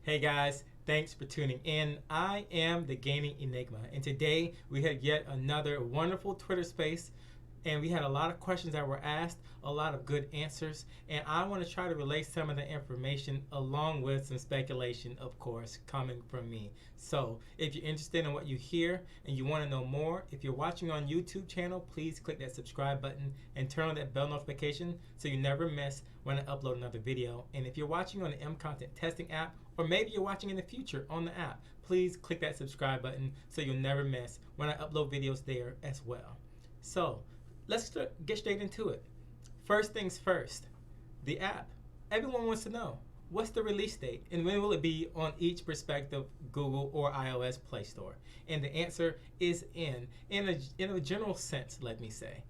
Hey guys, thanks for tuning in. I am the Gaining Enigma, and today we had yet another wonderful Twitter space, and we had a lot of questions that were asked, a lot of good answers, and I want to try to relay some of the information along with some speculation, of course, coming from me. So, if you're interested in what you hear and you want to know more, if you're watching on YouTube channel, please click that subscribe button and turn on that bell notification so you never miss when I upload another video. And if you're watching on the MContent testing app, or maybe you're watching in the future on the app, please click that subscribe button so you'll never miss when I upload videos there as well. So let's get straight into it. First things first, the app. Everyone wants to know, what's the release date and when will it be on each respective Google or iOS Play Store? And the answer is in a general sense, let me say.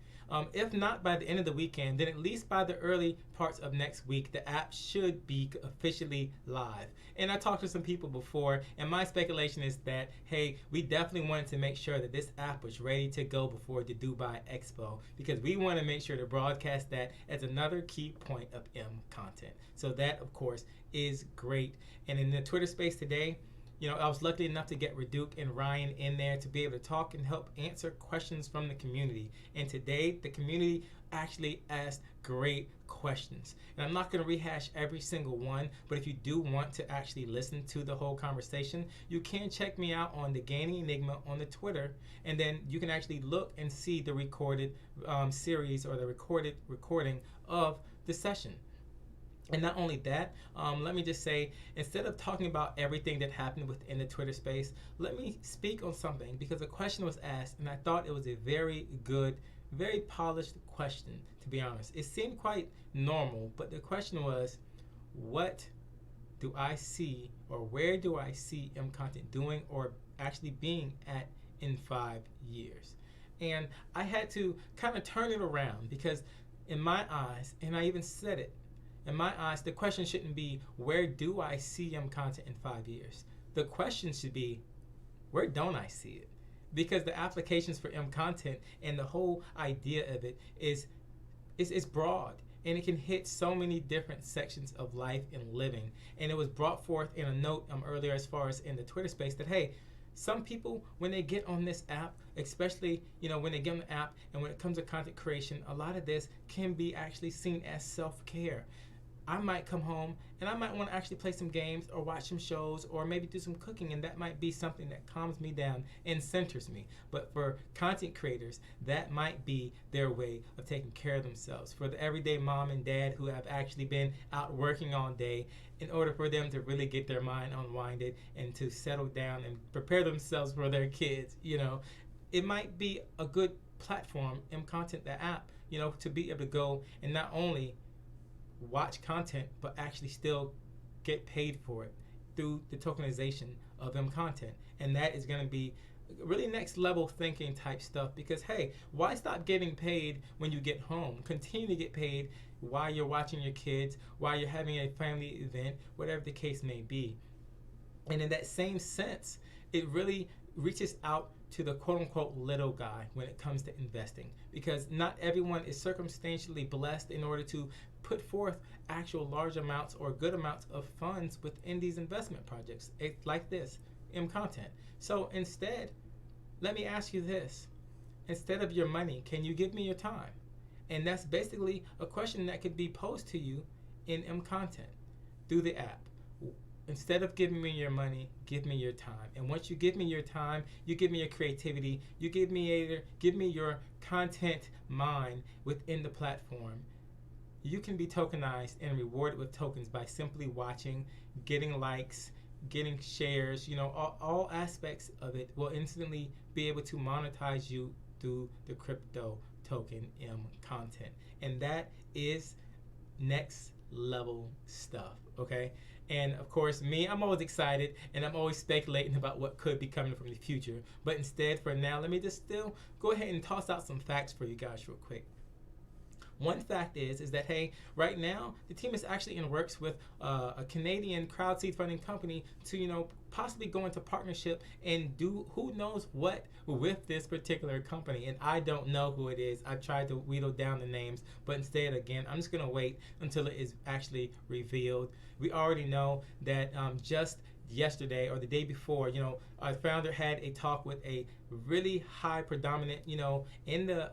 If not by the end of the weekend, then at least by the early parts of next week, the app should be officially live. And I talked to some people before, and my speculation is that, hey, we definitely wanted to make sure that this app was ready to go before the Dubai Expo, because we want to make sure to broadcast that as another key point of MContent. So that, of course, is great. And in the Twitter space today, I was lucky enough to get Reduke and Ryan in there to be able to talk and help answer questions from the community. And today, the community actually asked great questions. And I'm not going to rehash every single one, but if you do want to actually listen to the whole conversation, you can check me out on The Gaining Enigma on the Twitter, and then you can actually look and see the recorded series or the recording of the session. And not only that, let me just say, instead of talking about everything that happened within the Twitter space, let me speak on something, because a question was asked and I thought it was a very good, very polished question, to be honest. It seemed quite normal, but the question was, what do I see, or where do I see MContent doing or actually being at in 5 years? And I had to kind of turn it around, because in my eyes, and I even said it, in my eyes, the question shouldn't be, where do I see MContent in 5 years? The question should be, where don't I see it? Because the applications for MContent and the whole idea of it is broad, and it can hit so many different sections of life and living. And it was brought forth in a note earlier, as far as in the Twitter space, that hey, some people, when they get on this app, especially when they get on the app and when it comes to content creation, a lot of this can be actually seen as self-care. I might come home and I might want to actually play some games or watch some shows or maybe do some cooking, and that might be something that calms me down and centers me. But for content creators, that might be their way of taking care of themselves. For the everyday mom and dad who have actually been out working all day, in order for them to really get their mind unwinded and to settle down and prepare themselves for their kids, it might be a good platform, MContent, the app, to be able to go and not only watch content, but actually still get paid for it through the tokenization of MContent. And that is going to be really next level thinking type stuff, because hey, why stop getting paid when you get home? Continue to get paid while you're watching your kids, while you're having a family event, whatever the case may be. And in that same sense, it really reaches out to the quote-unquote little guy when it comes to investing, because not everyone is circumstantially blessed in order to put forth actual large amounts or good amounts of funds within these investment projects like this, MContent. So instead, let me ask you this. Instead of your money, can you give me your time? And that's basically a question that could be posed to you in MContent through the app. Instead of giving me your money, give me your time. And once you give me your time, you give me your creativity, you give me your content mind within the platform. You can be tokenized and rewarded with tokens by simply watching, getting likes, getting shares, all aspects of it will instantly be able to monetize you through the crypto token MContent. And that is next level stuff, okay? And of course, I'm always excited and I'm always speculating about what could be coming from the future. But instead, for now, let me just still go ahead and toss out some facts for you guys real quick. One fact is that, hey, right now the team is actually in works with a Canadian crowd seed funding company to, possibly go into partnership and do who knows what with this particular company. And I don't know who it is. I've tried to wheedle down the names, but instead, again, I'm just going to wait until it is actually revealed. We already know that just yesterday or the day before, our founder had a talk with a really high predominant, in the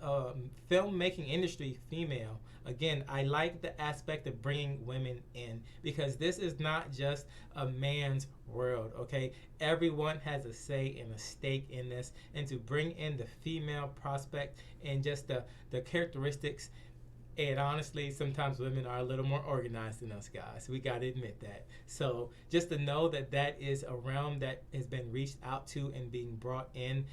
filmmaking industry, female. Again, I like the aspect of bringing women in, because this is not just a man's world, okay? Everyone has a say and a stake in this, and to bring in the female prospect and just the characteristics. And honestly, sometimes women are a little more organized than us guys. We got to admit that. So just to know that that is a realm that has been reached out to and being brought in,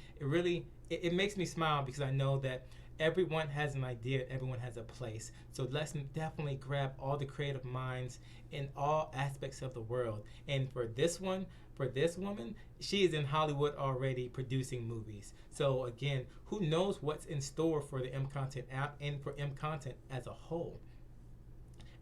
it makes me smile, because I know that everyone has an idea, everyone has a place. So let's definitely grab all the creative minds in all aspects of the world. And for this woman, she is in Hollywood already producing movies. So again, who knows what's in store for the MContent app and for MContent as a whole.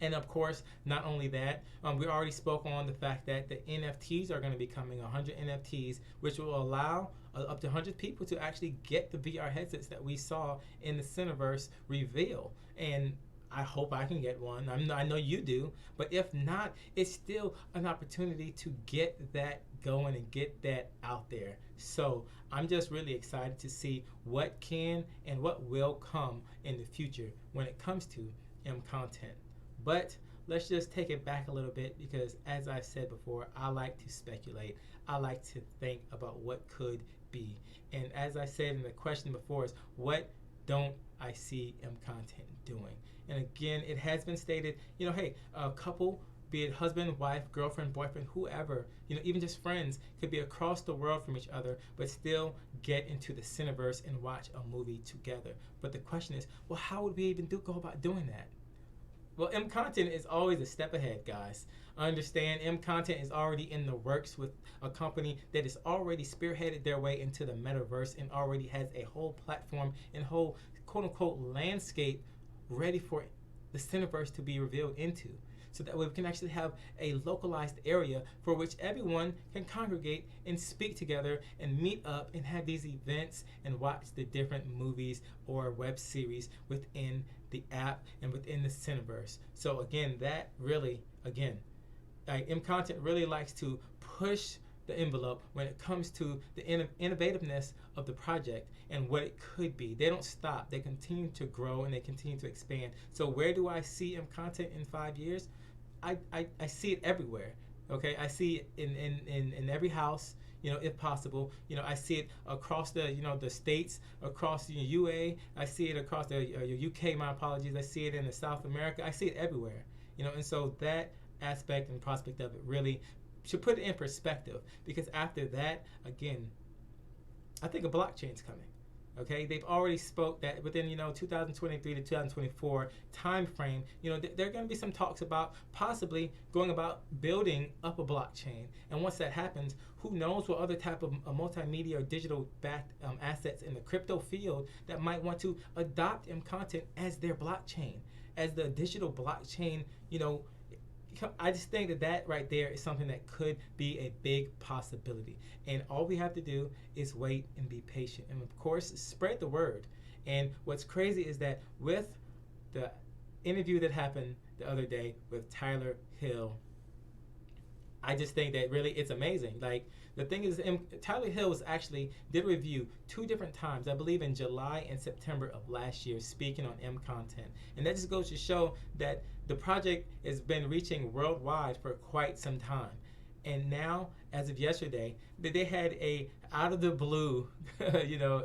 And of course, not only that, we already spoke on the fact that the NFTs are going to be coming, 100 NFTs, which will allow up to 100 people to actually get the VR headsets that we saw in the Cineverse reveal. And I hope I can get one. I know you do. But if not, it's still an opportunity to get that going and get that out there. So I'm just really excited to see what can and what will come in the future when it comes to MContent. But let's just take it back a little bit, because as I've said before, I like to speculate. I like to think about what could be. And as I said in the question before, is what don't I see MContent doing? And again, it has been stated, hey, a couple, be it husband, wife, girlfriend, boyfriend, whoever, even just friends, could be across the world from each other, but still get into the Cineverse and watch a movie together. But the question is, well, how would we even go about doing that? Well, MContent is always a step ahead, guys. Understand, MContent is already in the works with a company that has already spearheaded their way into the metaverse and already has a whole platform and whole quote-unquote landscape ready for the Cineverse to be revealed into. So that way we can actually have a localized area for which everyone can congregate and speak together and meet up and have these events and watch the different movies or web series within the app and within the Cineverse. So again, that really, MContent really likes to push the envelope when it comes to the innovativeness of the project and what it could be. They don't stop. They continue to grow and they continue to expand. So where do I see MContent in 5 years? I see it everywhere. Okay, I see it in every house, if possible. I see it across the the states, across the UA. I see it across the UK. My apologies. I see it in the South America. I see it everywhere. And so that aspect and prospect of it really should put it in perspective, because after that, again, I think a blockchain's coming. Okay, they've already spoke that within 2023 to 2024 time frame, there are going to be some talks about possibly going about building up a blockchain. And once that happens, who knows what other type of multimedia or digital backed assets in the crypto field that might want to adopt MContent as their blockchain, as the digital blockchain. I just think that right there is something that could be a big possibility. And all we have to do is wait and be patient. And of course, spread the word. And what's crazy is that with the interview that happened the other day with Tyler Hill, I just think that really it's amazing. Like, the thing is, Tyler Hill did a review 2 different times, I believe in July and September of last year, speaking on MContent. And that just goes to show that the project has been reaching worldwide for quite some time. And now, as of yesterday, they had a out of the blue,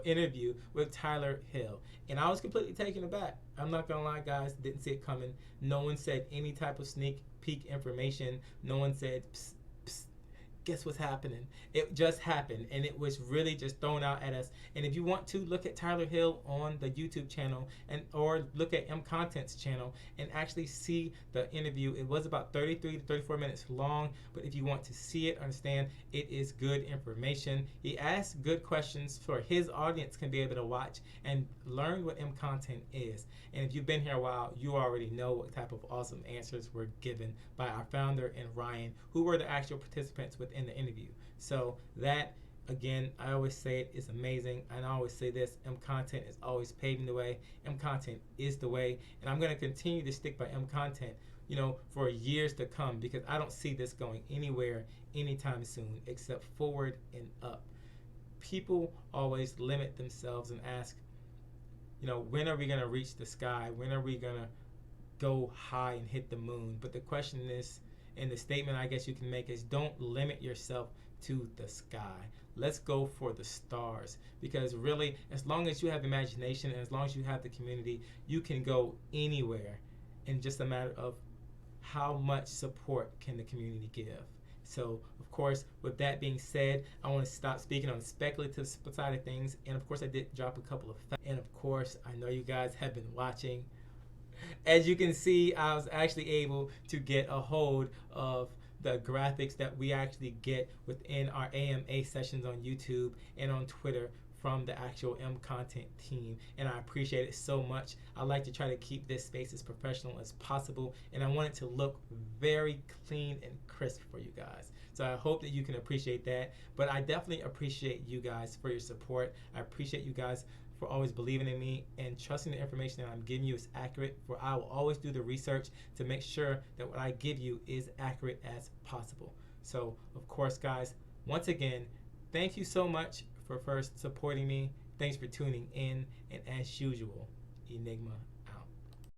interview with Tyler Hill. And I was completely taken aback. I'm not gonna lie, guys, didn't see it coming. No one said any type of sneak peek information. No one said, psst, psst, guess what's happening? It just happened, and it was really just thrown out at us. And if you want to, look at Tyler Hill on the YouTube channel, or look at MContent's channel and actually see the interview. It was about 33 to 34 minutes long, but if you want to see it, understand, it is good information. He asked good questions for his audience can be able to watch and learn what MContent is. And if you've been here a while, you already know what type of awesome answers were given by our founder and Ryan, who were the actual participants within the interview. So that, again, I always say it is amazing. And I always say this, MContent is always paving the way. MContent is the way. And I'm going to continue to stick by MContent, you know, for years to come, because I don't see this going anywhere anytime soon except forward and up. People always limit themselves and ask, you know, when are we going to reach the sky? When are we going to go high and hit the moon? But the question is, and the statement I guess you can make is, don't limit yourself to the sky. Let's go for the stars, because really, as long as you have imagination and as long as you have the community, you can go anywhere. And just a matter of how much support can the community give. So, of course, with that being said, I want to stop speaking on the speculative side of things. And of course, I did drop a couple of facts. And of course, I know you guys have been watching. As you can see, I was actually able to get a hold of the graphics that we actually get within our AMA sessions on YouTube and on Twitter from the actual MContent team, and I appreciate it so much. I like to try to keep this space as professional as possible, and I want it to look very clean and crisp for you guys. So I hope that you can appreciate that, but I definitely appreciate you guys for your support. I appreciate you guys for always believing in me and trusting the information that I'm giving you is accurate, for I will always do the research to make sure that what I give you is accurate as possible. So, of course, guys, once again, thank you so much for first supporting me. Thanks for tuning in, and as usual, Enigma